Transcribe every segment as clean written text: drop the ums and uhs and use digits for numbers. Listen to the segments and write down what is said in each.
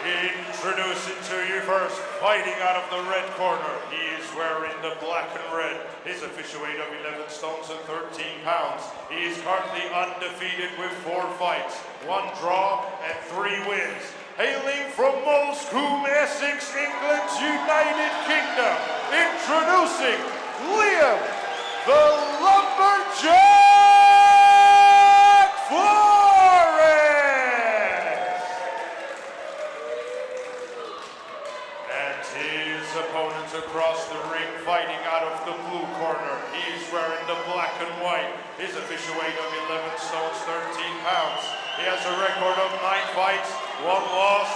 Introducing to you first, fighting out of the red corner. He is wearing the black and red. His official weight of 11 stones and 13 pounds. He is currently undefeated with 4 fights, 1 draw and 3 wins. Hailing from Moulsecoomb, Essex, England's United Kingdom, introducing Liam the Lumberjack Forrest! And his opponent across the ring, fighting out of the blue corner. He's wearing the black and white. His official weight of 11 stones, 13 pounds. He has a record of 9 fights, 1 loss,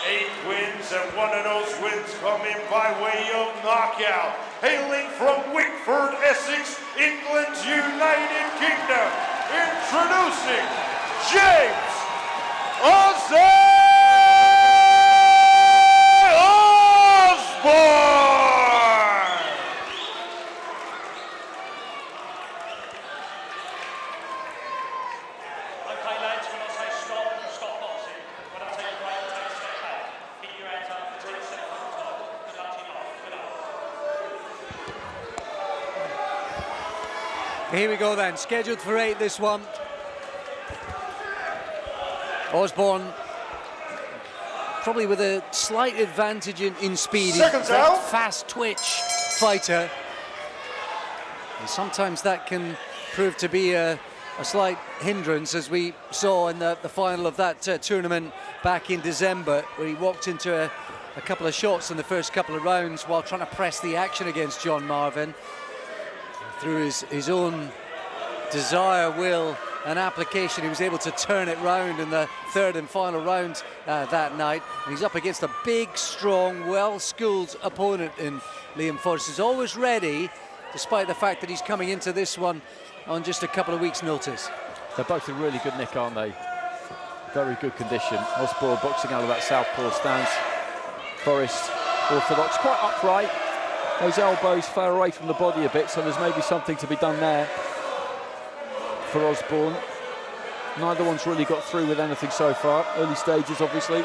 8 wins, and 1 of those wins coming by way of knockout. Hailing from Wickford, Essex, England's United Kingdom, introducing James Osborne! Okay, lads, when I say stop, stop boxing. When I tell you right, take a step back. Keep your hands up for 10 seconds. Good luck to you both. Good luck. Here we go then, scheduled for 8 this one. Osborne probably with a slight advantage in speed. He's a fast twitch fighter. And sometimes that can prove to be a slight hindrance, as we saw in the final of that tournament back in December, where he walked into a couple of shots in the first couple of rounds while trying to press the action against John Marvin. Through his own desire, will and application, he was able to turn it round in the 3rd and final round that night. And he's up against a big, strong, well-schooled opponent in Liam Forrest. He's always ready, despite the fact that he's coming into this one on just a couple of weeks' notice. They're both in really good nick, aren't they? Very good condition. Osborne boxing out of that southpaw stance. Forrest orthodox, quite upright. Those elbows far away from the body a bit, so there's maybe something to be done there for Osborne. Neither one's really got through with anything so far. Early stages, obviously. A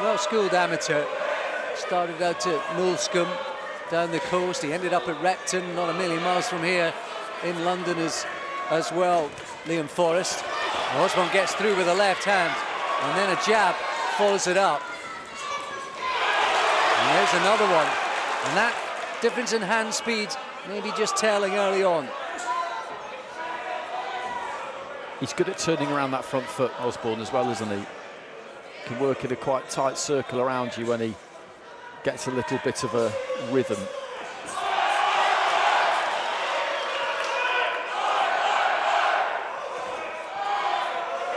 well-schooled amateur. Started out at Moulsecoomb, down the coast. He ended up at Repton, not a million miles from here in London as well, Liam Forrest. Osborne gets through with a left hand, and then a jab follows it up. And there's another one. And that difference in hand speed maybe just telling early on. He's good at turning around that front foot, Osborne, as well, isn't he? Can work in a quite tight circle around you when he gets a little bit of a rhythm.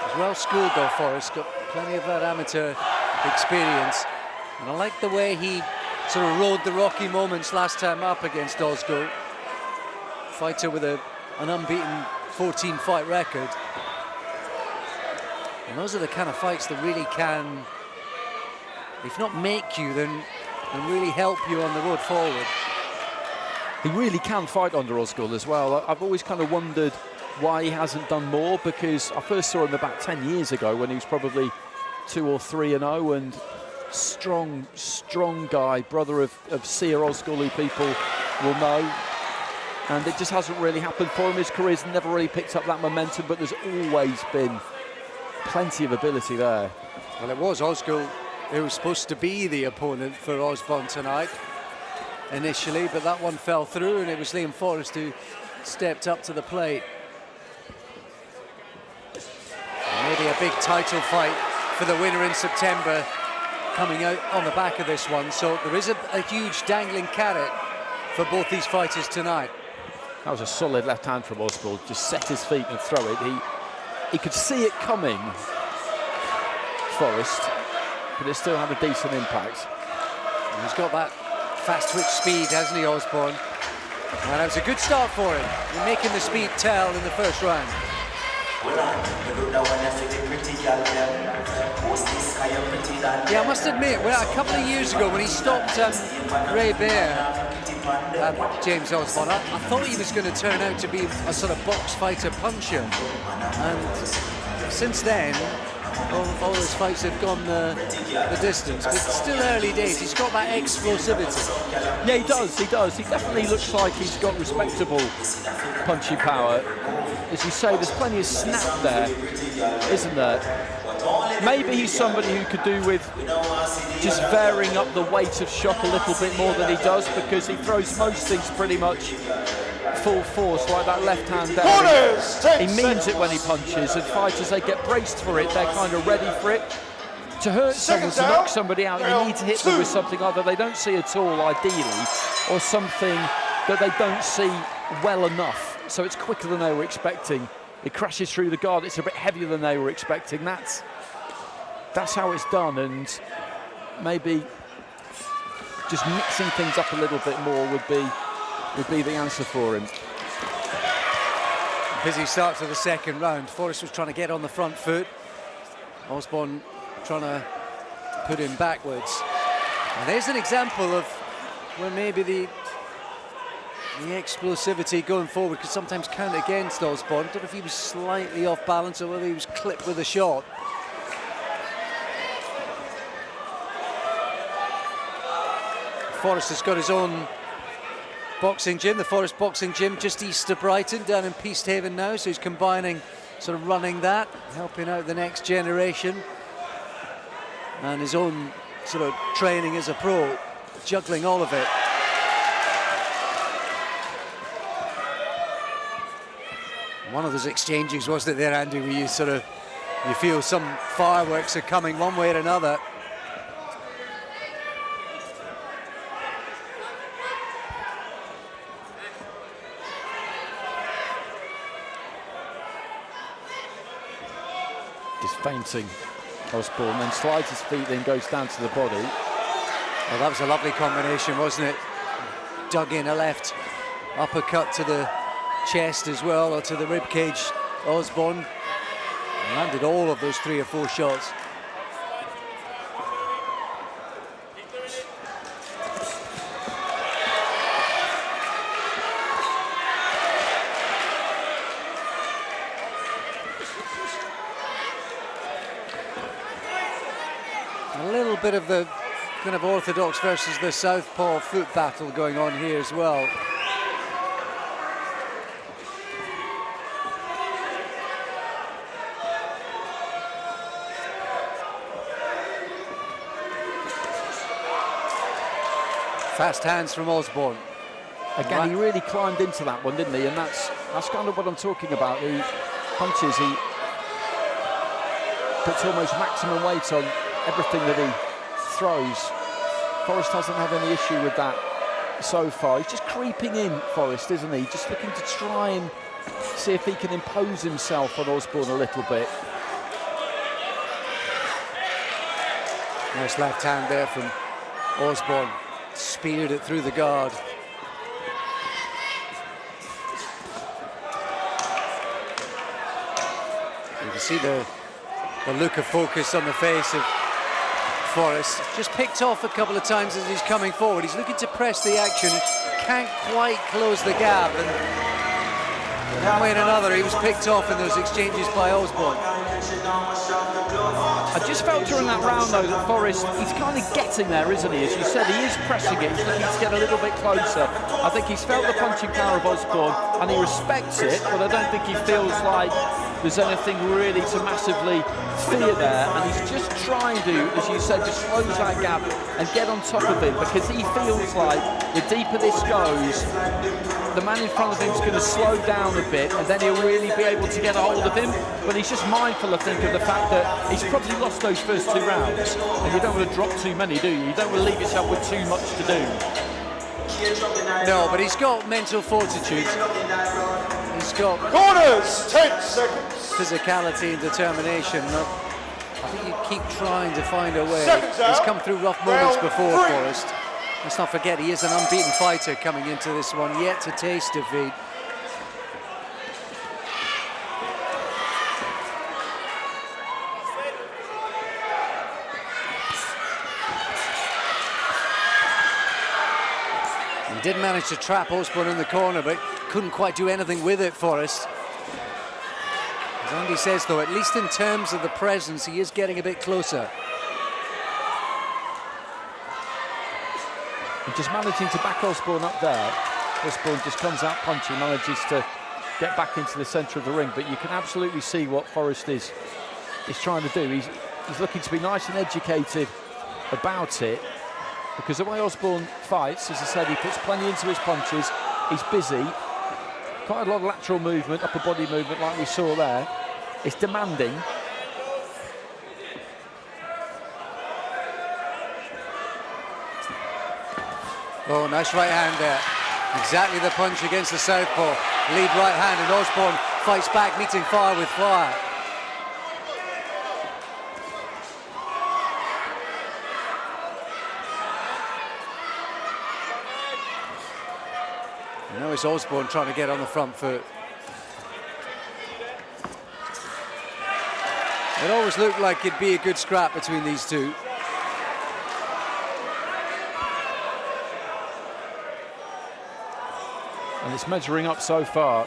He's well schooled though, Forrest, got plenty of that amateur experience. And I like the way he sort of rode the rocky moments last time up against Osgo. Fighter with an unbeaten 14-fight record. And those are the kind of fights that really can, if not make you, then really help you on the road forward. He really can fight under Osgood as well. I've always kind of wondered why he hasn't done more, because I first saw him about 10 years ago when he was probably 2 or 3-0, and strong guy, brother of Sear Osgood, who people will know. And it just hasn't really happened for him. His career's never really picked up that momentum, but there's always been plenty of ability there. Well, it was Osgood who was supposed to be the opponent for Osborne tonight initially, but that one fell through, and it was Liam Forrest who stepped up to the plate. And maybe a big title fight for the winner in September coming out on the back of this one, so there is a huge dangling carrot for both these fighters tonight. That was a solid left hand from Osborne. Just set his feet and throw it. He could see it coming, Forrest, but it still had a decent impact. And he's got that fast twitch speed, hasn't he, Osborne? And it was a good start for him, making the speed tell in the first round. Yeah, I must admit, well, a couple of years ago when he stopped Ray Bear, James Osborne, I thought he was going to turn out to be a sort of box fighter puncher, and since then all his fights have gone the distance, but still early days. He's got that explosivity. Yeah, he does. He definitely looks like he's got respectable punching power. As you say, there's plenty of snap there, isn't there? Maybe he's somebody who could do with just varying up the weight of shock a little bit more than he does, because he throws most things pretty much full force, like that left hand there. He means it when he punches, and fighters, they get braced for it, they're kind of ready for it. To hurt someone, to knock somebody out, you need to hit them with something either they don't see at all, ideally, or something that they don't see well enough. So it's quicker than they were expecting. It crashes through the guard, it's a bit heavier than they were expecting. That's how it's done, and maybe just mixing things up a little bit more would be the answer for him. Busy start to the second round. Forrest was trying to get on the front foot. Osborne trying to put him backwards. And there's an example of where maybe the explosivity going forward could sometimes count against Osborne. I don't know if he was slightly off balance or whether he was clipped with a shot. Forrest has got his own boxing gym, the Forrest Boxing Gym, just east of Brighton, down in Peacehaven now, so he's combining, sort of running that, helping out the next generation, and his own sort of training as a pro, juggling all of it. One of those exchanges, wasn't it there, Andy, where you feel some fireworks are coming one way or another. Just feinting Osborne, then slides his feet, then goes down to the body. Well, that was a lovely combination, wasn't it? Dug in a left uppercut to the chest as well, or to the rib cage. Osborne landed all of those 3 or 4 shots. A little bit of the kind of orthodox versus the southpaw foot battle going on here as well. Fast hands from Osborne. Again, he really climbed into that one, didn't he? And that's kind of what I'm talking about. The punches, he puts almost maximum weight on everything that he throws. Forrest hasn't had any issue with that so far. He's just creeping in, Forrest, isn't he? Just looking to try and see if he can impose himself on Osborne a little bit. Nice left hand there from Osborne. Speared it through the guard. You can see the look of focus on the face of Forrest. Just picked off a couple of times as he's coming forward. He's looking to press the action, can't quite close the gap, and one way or another he was picked off in those exchanges by Osborne. I just felt during that round, though, that Forrest, he's kind of getting there, isn't he? As you said, he is pressing it. He's looking to get a little bit closer. I think he's felt the punching power of Osborne, and he respects it, but I don't think he feels like there's anything really to massively fear there. And he's just trying to, as you said, just close that gap and get on top of him, because he feels like the deeper this goes, the man in front of him is going to slow down a bit, and then he'll really be able to get a hold of him. But he's just mindful, I think, of the fact that he's probably lost those first 2 rounds, and you don't want to drop too many, do you? You don't want to leave yourself with too much to do. No, but he's got mental fortitude. He's got Corners, 10 seconds. physicality and determination. I think you keep trying to find a way. Seconds out. He's come through rough moments Round before, 3. Forrest. Let's not forget, he is an unbeaten fighter coming into this one, yet to taste defeat. He did manage to trap Osborne in the corner, but couldn't quite do anything with it, Forrest. As Andy says, though, at least in terms of the presence, he is getting a bit closer. And just managing to back Osborne up there. Osborne just comes out punching, manages to get back into the centre of the ring, but you can absolutely see what Forrest is trying to do. He's looking to be nice and educated about it, because the way Osborne fights, as I said, he puts plenty into his punches. He's busy, quite a lot of lateral movement, upper body movement like we saw there. It's demanding. Oh, nice right hand there. Exactly the punch against the southpaw. Lead right hand, and Osborne fights back, meeting fire with fire. Now it's Osborne trying to get on the front foot. It always looked like it'd be a good scrap between these two. And it's measuring up so far.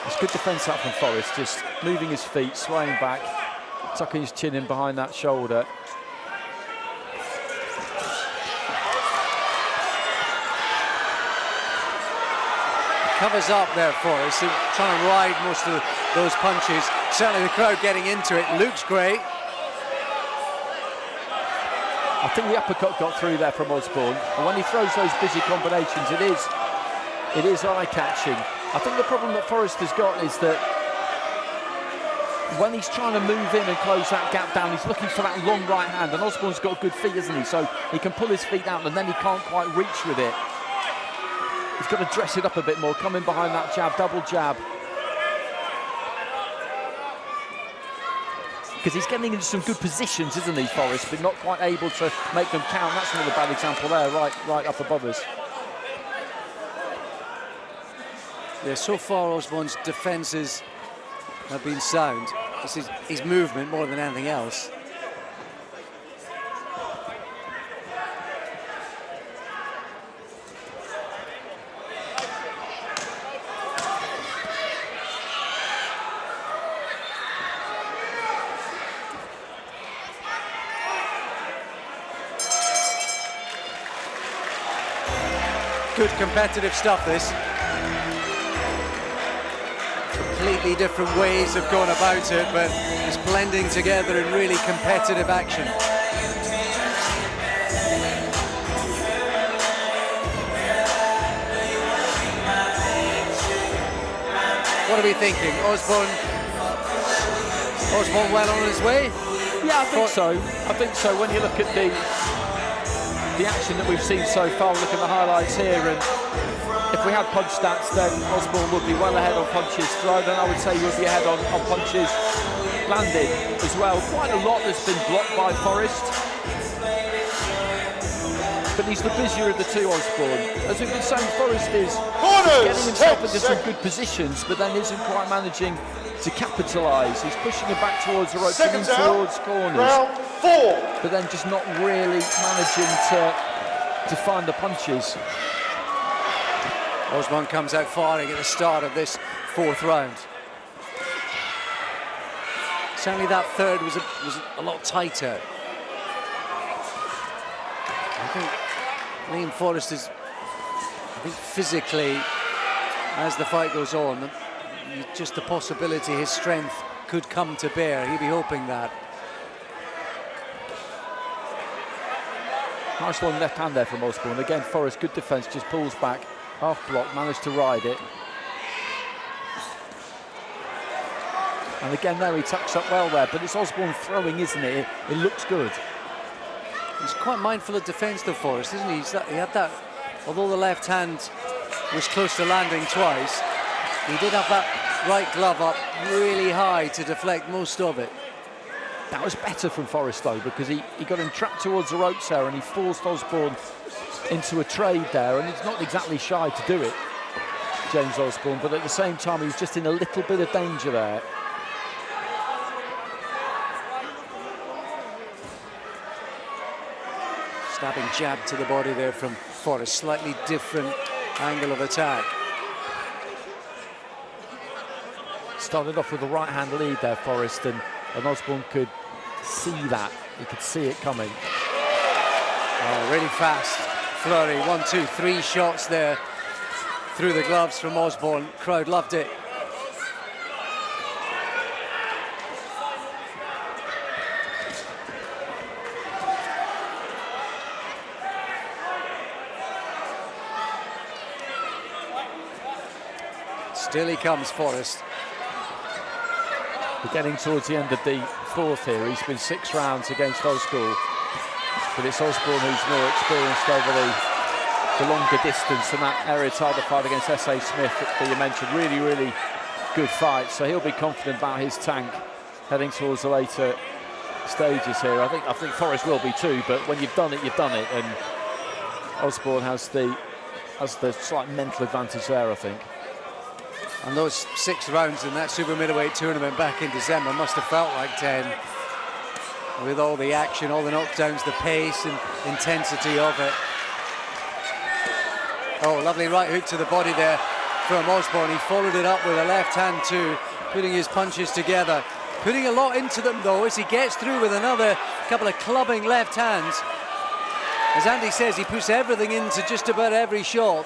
It's good defence up from Forrest, just moving his feet, swaying back, tucking his chin in behind that shoulder. Covers up there, Forrest, trying to ride most of those punches. Certainly the crowd getting into it. Looks great. I think the uppercut got through there from Osborne, and when he throws those busy combinations, it is eye-catching. I think the problem that Forrest has got is that when he's trying to move in and close that gap down, he's looking for that long right hand, and Osborne's got good feet, isn't he? So he can pull his feet out, and then he can't quite reach with it. He's got to dress it up a bit more, come in behind that jab, double jab. Because he's getting into some good positions, isn't he, Forrest, but not quite able to make them count. That's another bad example there, right up above us. Yeah, so far Osborne's defences have been sound. This is his movement more than anything else. Good competitive stuff, this. Completely different ways of going about it, but it's blending together in really competitive action. What are we thinking? Osborne well on his way? Yeah, I think so. I think so. When you look at the action that we've seen so far, look at the highlights here, and if we had punch stats, then Osborne would be well ahead on punches thrown, and I would say he would be ahead on punches landed as well. Quite a lot that's been blocked by Forrest, but he's the busier of the two, Osborne. As we've been saying, Forrest is getting himself into some good positions, but then isn't quite managing to capitalise. He's pushing it back towards the ropes and in towards corners. Round 4. But then just not really managing to find the punches. Osborne comes out firing at the start of this fourth round. Certainly that third was a lot tighter. I think Liam Forrest is, physically, as the fight goes on, just the possibility his strength could come to bear. He'd be hoping that. Nice long left hand there from Osborne. Again, Forrest, good defence, just pulls back, half block, managed to ride it. And again there, he tucks up well there, but it's Osborne throwing, isn't it? It looks good. He's quite mindful of defence though, Forrest, isn't he? He had that, although the left hand was close to landing twice, he did have that right glove up really high to deflect most of it. That was better from Forrest though, because he got him trapped towards the ropes there, and he forced Osborne into a trade there, and he's not exactly shy to do it, James Osborne, but at the same time he was just in a little bit of danger there. Stabbing jab to the body there from Forrest, slightly different angle of attack. started off with a right-hand lead there, Forrest, and Osborne could see that. He could see it coming. Oh, really fast flurry. 1, 2, 3 shots there through the gloves from Osborne. Crowd loved it. Still he comes, Forrest. We're getting towards the end of the fourth here. He's been 6 rounds against Osgood, but it's Osborne who's more experienced over the longer distance, and that area title fight against S.A. Smith that you mentioned, really, really good fight. So he'll be confident about his tank heading towards the later stages here. I think Forrest will be too, but when you've done it, you've done it, and Osborne has the slight mental advantage there, I think. And those 6 rounds in that super middleweight tournament back in December must have felt like 10. With all the action, all the knockdowns, the pace and intensity of it. Oh, lovely right hook to the body there from Osborne. He followed it up with a left hand too, putting his punches together. Putting a lot into them though as he gets through with another couple of clubbing left hands. As Andy says, he puts everything into just about every shot.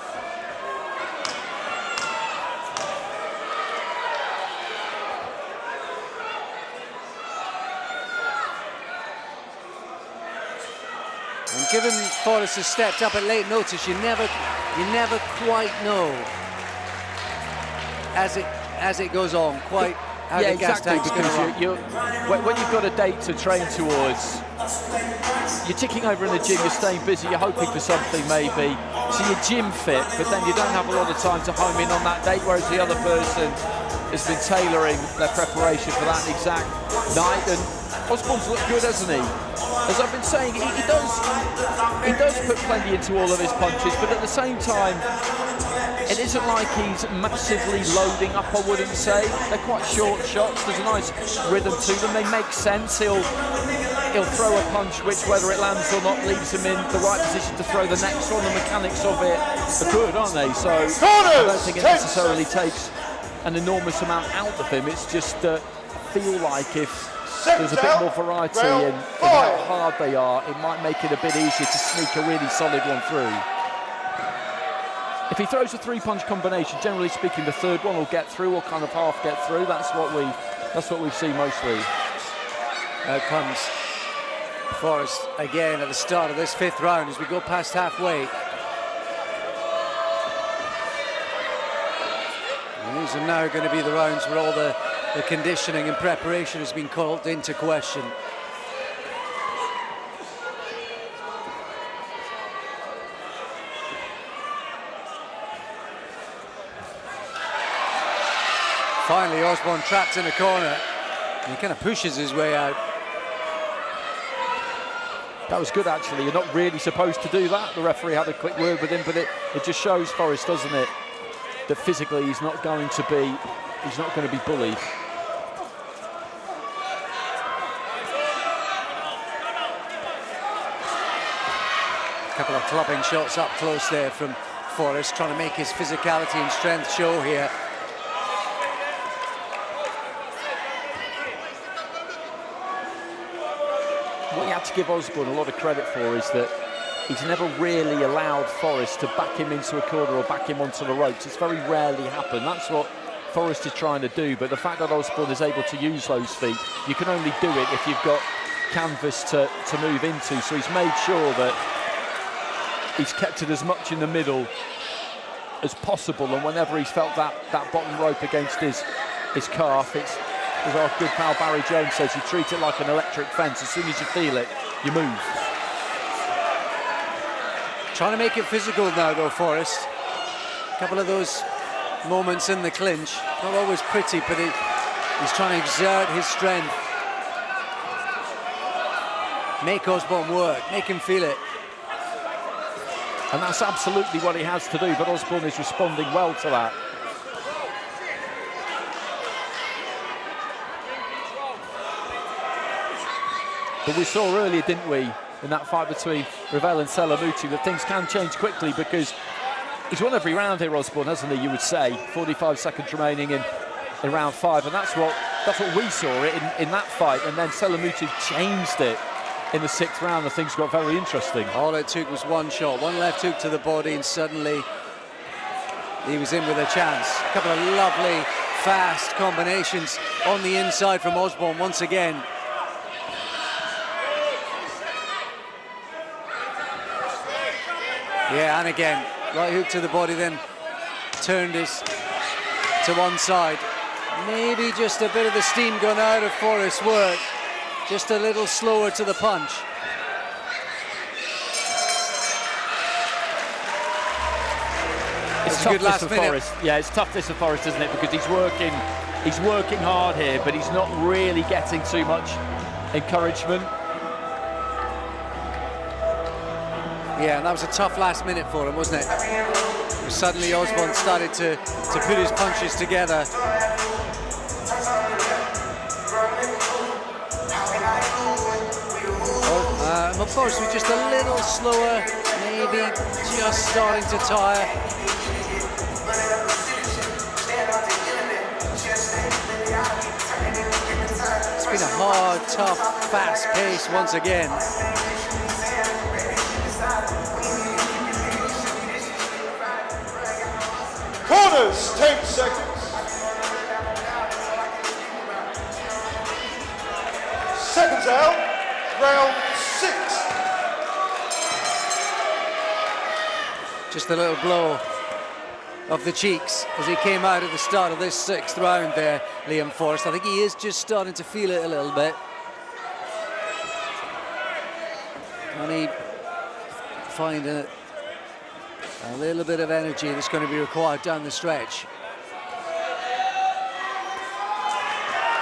And given Forrest has stepped up at late notice, you never quite know as it goes on quite how the gas tank's going to run. When you've got a date to train towards, you're ticking over in the gym, you're staying busy, you're hoping for something maybe, so you're gym fit, but then you don't have a lot of time to home in on that date, whereas the other person has been tailoring their preparation for that exact night. And Osborne's looked good, hasn't he? As I've been saying, he does put plenty into all of his punches, but at the same time, it isn't like he's massively loading up, I wouldn't say. They're quite short shots, there's a nice rhythm to them, they make sense. He'll throw a punch which, whether it lands or not, leaves him in the right position to throw the next one. The mechanics of it are good, aren't they? So I don't think it necessarily takes an enormous amount out of him. It's just I feel like if there's a bit more variety in how hard they are, it might make it a bit easier to sneak a really solid one through. If he throws a 3-punch combination, generally speaking, the third one will get through, or kind of half get through. That's what we've seen mostly. Now comes Forrest again at the start of this 5th round as we go past halfway. And these are now going to be the rounds where all the conditioning and preparation has been called into question. Finally, Osborne trapped in a corner. He kind of pushes his way out. That was good, actually. You're not really supposed to do that. The referee had a quick word with him, but it just shows Forrest, doesn't it, that physically he's not going to be bullied. A couple of clubbing shots up close there from Forrest, trying to make his physicality and strength show here. What you have to give Osborne a lot of credit for is that he's never really allowed Forrest to back him into a corner or back him onto the ropes. It's very rarely happened. That's what Forrest is trying to do, but the fact that Osborne is able to use those feet, you can only do it if you've got canvas to move into. So he's made sure that he's kept it as much in the middle as possible, and whenever he's felt that bottom rope against his calf, it's, as our good pal Barry Jones says, you treat it like an electric fence. As soon as you feel it, you move. Trying to make it physical now though, Forrest. A couple of those moments in the clinch, not always pretty, but he's trying to exert his strength. Make Osborne work, make him feel it. And that's absolutely what he has to do, but Osborne is responding well to that. But we saw earlier, didn't we, in that fight between Ravel and Selamuti, that things can change quickly, because he's won every round here, Osborne, hasn't he, you would say. 45 seconds remaining in in round 5, and that's what we saw in that fight. And then Selamutu changed it in the 6th round, and things got very interesting. All it took was one shot, one left hook to the body, and suddenly he was in with a chance. A couple of lovely, fast combinations on the inside from Osborne once again. Yeah, and again, right hook to the body, then turned his to one side. Maybe just a bit of the steam gone out of Forrest's work. Just a little slower to the punch. It's tough this for Forrest. Yeah, it's tough this for Forrest, isn't it? Because he's working hard here, but he's not really getting too much encouragement. Yeah, and that was a tough last minute for him, wasn't it? Suddenly Osborne started to put his punches together. Of course, we're just a little slower, maybe just starting to tire. It's been a hard, tough, fast pace once again. Corners, 10 seconds. Seconds out, round 6. Just a little blow of the cheeks as he came out at the start of this 6th round there, Liam Forrest. I think he is just starting to feel it a little bit. And he find a little bit of energy that's going to be required down the stretch.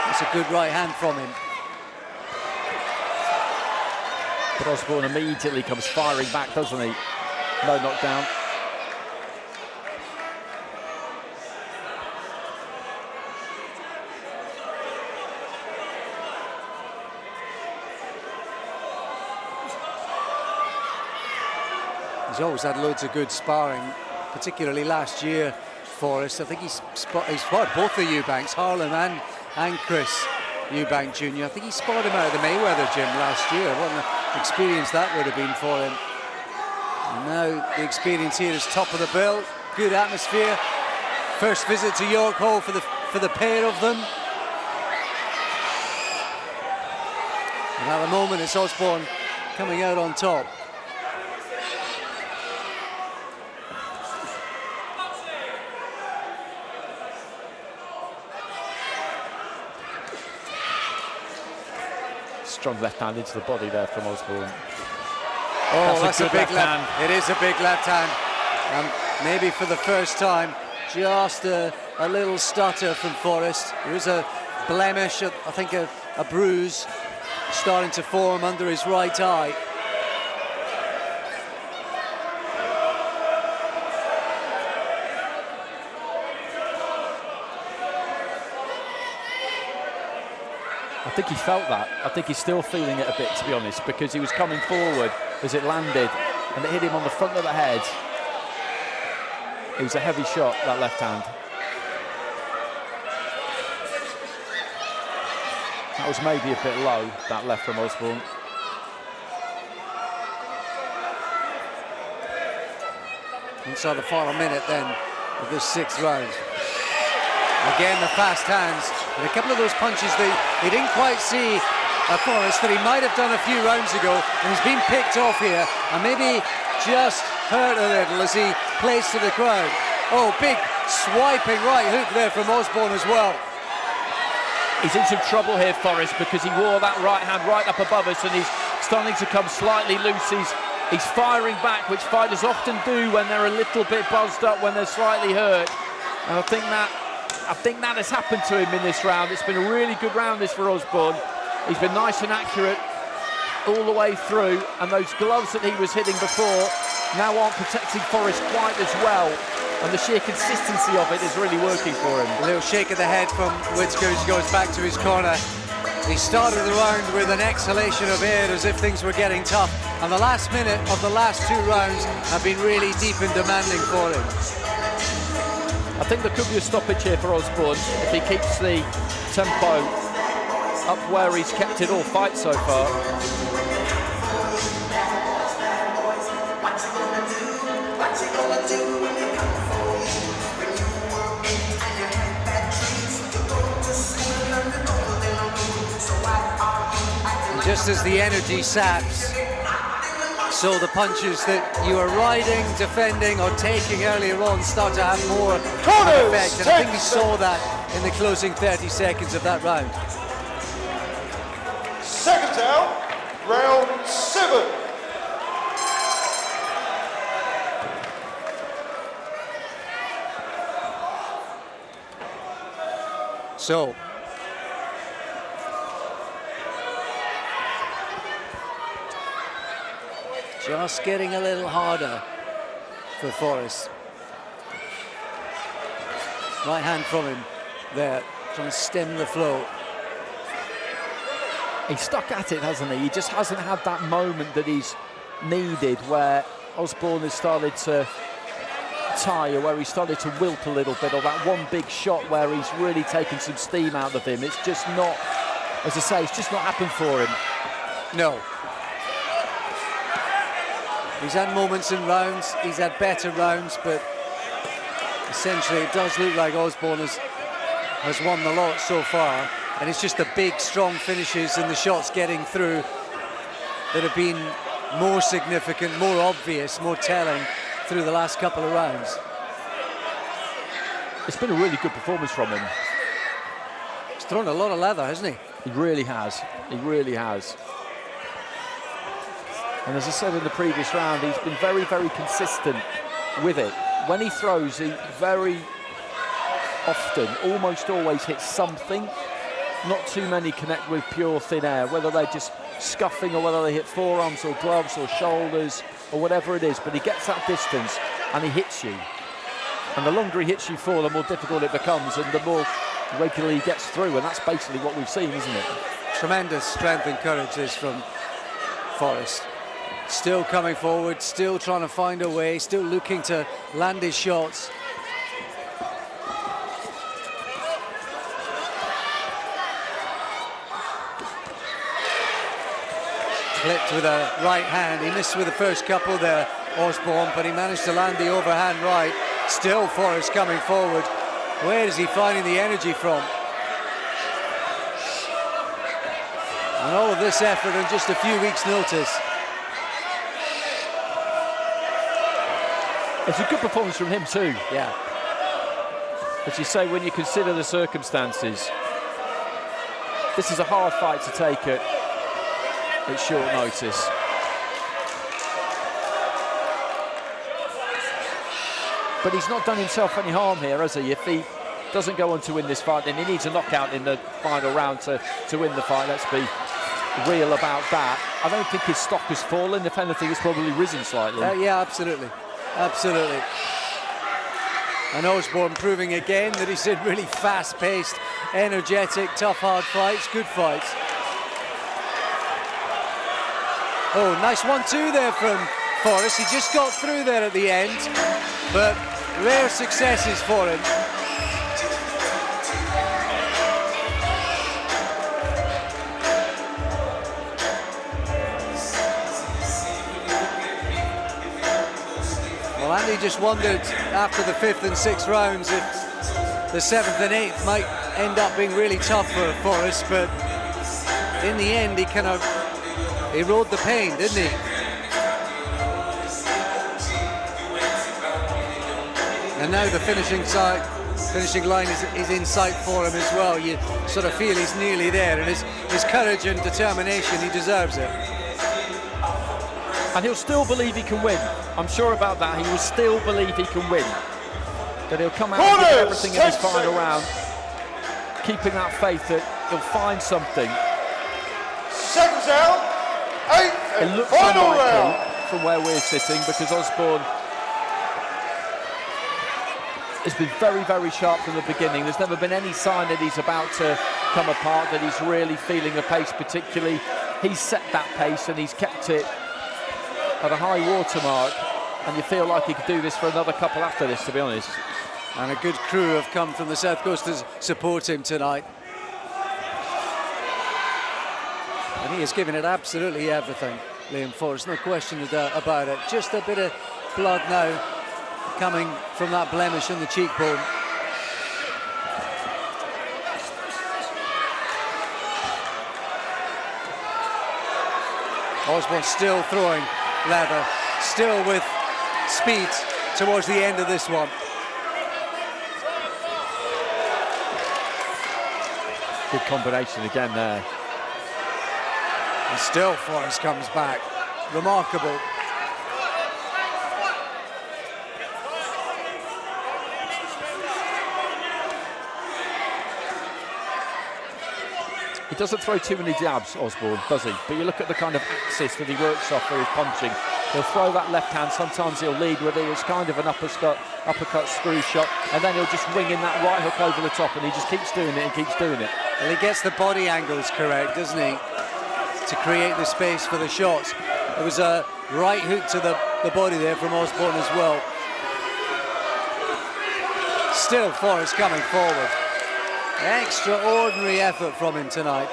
That's a good right hand from him. But Osborne immediately comes firing back, doesn't he? No knockdown. He's always had loads of good sparring, particularly last year, Forrest. I think he's sparred both the Eubanks, Harlan and Chris Eubank Jr. I think he sparred him out of the Mayweather gym last year. What an experience that would have been for him. And now the experience here is top of the bill. Good atmosphere. First visit to York Hall for the pair of them. And at the moment it's Osborne coming out on top. Strong left hand into the body there from Osborne. Oh, that's a big left hand. It is a big left hand. Maybe for the first time, just a little stutter from Forrest. There is a blemish, I think a bruise starting to form under his right eye. I think he felt that. I think he's still feeling it a bit, to be honest, because he was coming forward as it landed and it hit him on the front of the head. It was a heavy shot, that left hand. That was maybe a bit low, that left from Osborne. Inside the final minute then of this 6th round. Again, the fast hands, and a couple of those punches they didn't quite see Forrest that he might have done a few rounds ago, and he's been picked off here, and maybe just hurt a little as he plays to the crowd. Oh, big swiping right hook there from Osborne as well. He's in some trouble here, Forrest, because he wore that right hand right up above us, and he's starting to come slightly loose. He's firing back, which fighters often do when they're a little bit buzzed up, when they're slightly hurt. And I think that has happened to him in this round. It's been a really good round, this, for Osborne. He's been nice and accurate all the way through, and those gloves that he was hitting before now aren't protecting Forrest quite as well, and the sheer consistency of it is really working for him. A little shake of the head from Whitaker as he goes back to his corner. He started the round with an exhalation of air as if things were getting tough, and the last minute of the last 2 rounds have been really deep and demanding for him. I think there could be a stoppage here for Osborne if he keeps the tempo up where he's kept it all fight so far. Just as the energy saps, so the punches that you are riding, defending or taking earlier on start to have more effect, and I think we saw that in the closing 30 seconds of that round. Seconds out, round 7. So, just getting a little harder for Forrest. Right hand from him there, trying to stem the flow. He's stuck at it, hasn't he? He just hasn't had that moment that he's needed where Osborne has started to tire, where he started to wilt a little bit, or that one big shot where he's really taken some steam out of him. It's just not, as I say, it's just not happened for him. No. He's had moments in rounds, he's had better rounds, but essentially it does look like Osborne has won the lot so far, and it's just the big, strong finishes and the shots getting through that have been more significant, more obvious, more telling through the last couple of rounds. It's been a really good performance from him. He's thrown a lot of leather, hasn't he? He really has. He really has. And as I said in the previous round, he's been very, very consistent with it. When he throws, he very often, almost always hits something. Not too many connect with pure thin air, whether they're just scuffing or whether they hit forearms or gloves or shoulders or whatever it is, but he gets that distance and he hits you. And the longer he hits you for, the more difficult it becomes and the more regularly he gets through, and that's basically what we've seen, isn't it? Tremendous strength and courage this from Forrest. Still coming forward, still trying to find a way, still looking to land his shots. Clipped with a right hand. He missed with the first couple there, Osborne, but he managed to land the overhand right. Still Forrest coming forward. Where is he finding the energy from? And all of this effort in just a few weeks' notice. It's a good performance from him too. Yeah. As you say, when you consider the circumstances, this is a hard fight to take at short notice. But he's not done himself any harm here, has he? If he doesn't go on to win this fight, then he needs a knockout in the final round to win the fight. Let's be real about that. I don't think his stock has fallen. If anything, it's probably risen slightly. Yeah, absolutely. Absolutely. And Osborne proving again that he's in really fast-paced, energetic, tough, hard fights, good fights. Oh, nice 1-2 there from Forrest. He just got through there at the end, but rare successes for him. Well, Andy just wondered after the 5th and 6th rounds if the 7th and 8th might end up being really tough for Forrest, but in the end he kind of rode the pain, didn't he? And now the finishing line is in sight for him as well. You sort of feel he's nearly there, and his courage and determination, he deserves it. And he'll still believe he can win. I'm sure about that. He will still believe he can win. That he'll come out and give everything in his final round, keeping that faith that he'll find something. Seconds out, 8th and it looks final unlikely round. from where we're sitting, because Osborne has been very, very sharp from the beginning. There's never been any sign that he's about to come apart, that he's really feeling the pace particularly. He's set that pace and he's kept it at a high watermark, and you feel like he could do this for another couple after this, to be honest. And a good crew have come from the South Coast to support him tonight. And he has given it absolutely everything, Liam Forrest, no question about it. Just a bit of blood now coming from that blemish on the cheekbone. Osborne still throwing leather, still with speed towards the end of this one. Good combination again there. And still Forrest comes back. Remarkable. He doesn't throw too many jabs, Osborne, does he? But you look at the kind of axis that he works off for his punching. He'll throw that left hand, sometimes he'll lead with it. It's kind of an uppercut screw shot, and then he'll just wing in that right hook over the top, and he just keeps doing it and keeps doing it. Well, he gets the body angles correct, doesn't he, to create the space for the shots. It was a right hook to the body there from Osborne as well. Still Forrest coming forward. Extraordinary effort from him tonight.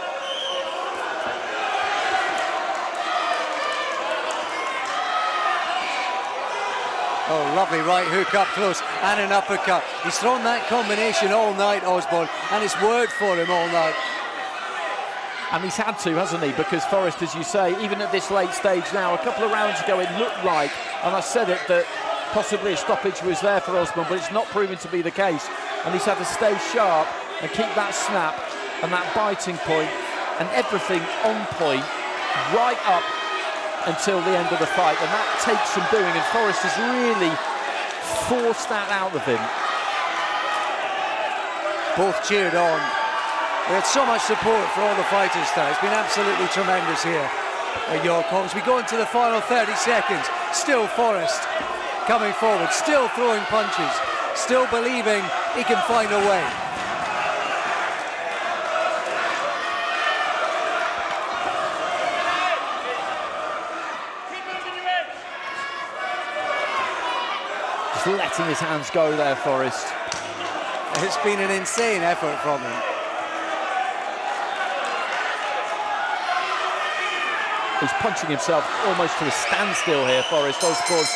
Oh, lovely right hook up close and an uppercut. He's thrown that combination all night, Osborne, and it's worked for him all night. And he's had to, hasn't he? Because Forrest, as you say, even at this late stage now, a couple of rounds ago it looked like, and I said it, that possibly a stoppage was there for Osborne, but it's not proven to be the case. And he's had to stay sharp and keep that snap and that biting point and everything on point right up until the end of the fight, and that takes some doing, and Forrest has really forced that out of him. Both cheered on. We had so much support for all the fighters there. It's been absolutely tremendous here at York Homes. We go into the final 30 seconds. Still Forrest coming forward, still throwing punches, still believing he can find a way. Letting his hands go there, Forrest. It's been an insane effort from him. He's punching himself almost to a standstill here, Forrest. Osborne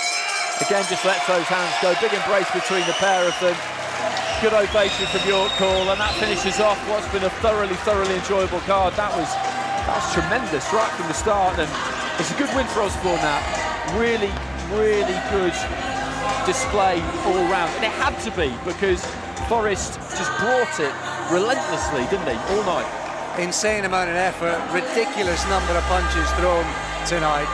again just lets those hands go. Big embrace between the pair of them. Good ovation from York Hall, and that finishes off what's been a thoroughly enjoyable card. That was tremendous right from the start, and it's a good win for Osborne now. Really good display all round, and it had to be because Forrest just brought it relentlessly, didn't he, all night? Insane amount of effort, ridiculous number of punches thrown tonight.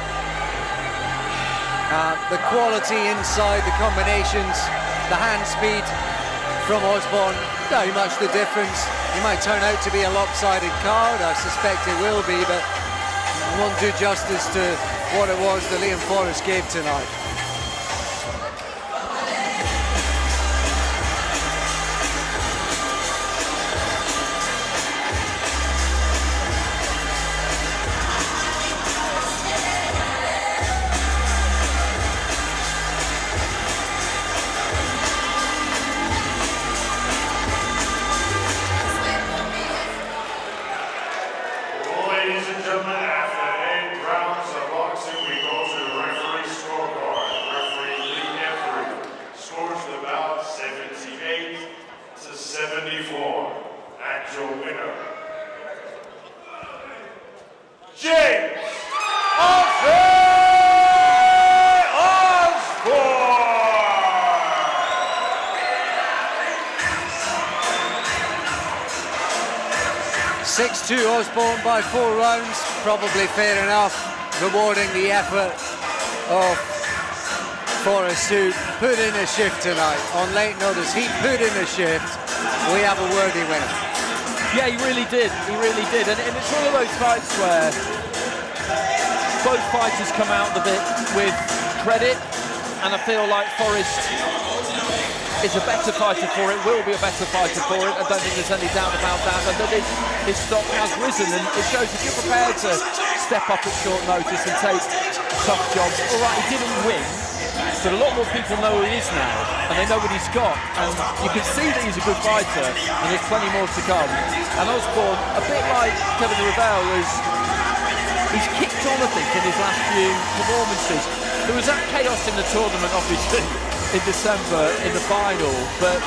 The quality inside, the combinations, the hand speed from Osborne, very much the difference. It might turn out to be a lopsided card, I suspect it will be, but it won't do justice to what it was that Liam Forrest gave tonight. Ladies and gentlemen, after 8 rounds of boxing, we go to the referee scorecard. Referee Lee Everett scores the bout 78-74. And your winner, James Osborne! 6-2 Osborne by 4 rounds, probably fair enough, rewarding the effort of Forrest, who put in a shift tonight. On late notice, he put in a shift. We have a worthy winner. Yeah, he really did, and it's one of those fights where both fighters come out of it with credit, and I feel like Forrest is a better fighter for it, will be a better fighter for it. I don't think there's any doubt about that. And that his stock has risen, and it shows if you're prepared to step up at short notice and take tough jobs. All right, he didn't win, but a lot more people know who he is now, and they know what he's got, and you can see that he's a good fighter, and there's plenty more to come. And Osborne, a bit like Kevin Ravel, he's kicked on, I think, in his last few performances. There was that chaos in the tournament, obviously, in December in the final, but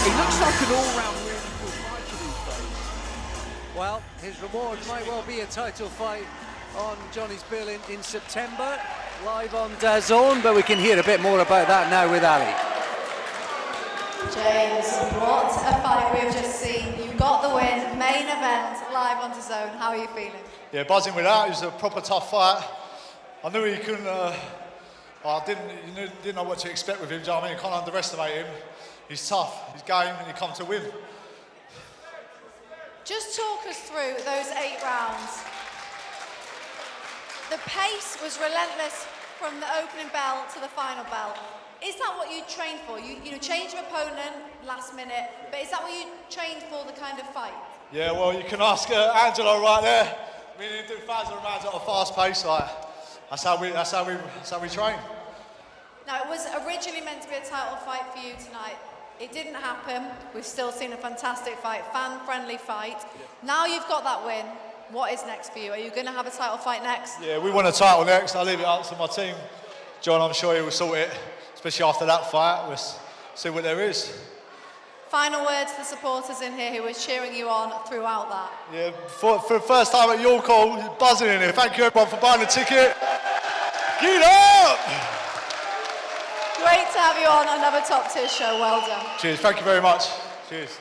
he looks like an all-round really good fighter these days. Well, his reward might well be a title fight on Johnny's bill in September, live on DAZN, but we can hear a bit more about that now with Ali. James, what a fight we've just seen. You got the win, main event, live on DAZN. How are you feeling? Yeah, buzzing with that. It was a proper tough fight. I knew he couldn't. I didn't know what to expect with him. Do you know what I mean? You can't underestimate him. He's tough. He's game, and he come to win. Just talk us through those 8 rounds. The pace was relentless from the opening bell to the final bell. Is that what you trained for? You change your opponent last minute, but is that what you trained for, the kind of fight? Yeah, well, you can ask Angelo right there. I mean, he do 1,000 rounds at a fast pace. Like, that's how we train. Now, it was originally meant to be a title fight for you tonight. It didn't happen. We've still seen a fantastic fight, fan-friendly fight. Yeah. Now you've got that win. What is next for you? Are you going to have a title fight next? Yeah, we want a title next. I'll leave it up to my team. John, I'm sure he will sort it, especially after that fight. We'll see what there is. Final words to the supporters in here who were cheering you on throughout that. Yeah, for the first time at your call, buzzing in here. Thank you everyone for buying the ticket. Get up! Great to have you on another top tier show. Well done. Cheers, thank you very much. Cheers.